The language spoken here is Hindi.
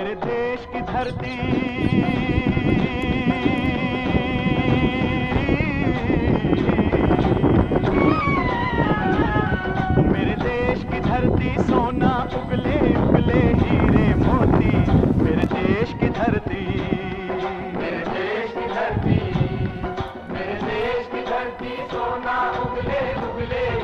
मेरे देश की धरती, मेरे देश की धरती सोना उगले उगले हीरे मोती, मेरे देश की धरती, मेरे देश की धरती, मेरे देश की धरती सोना उगले उगले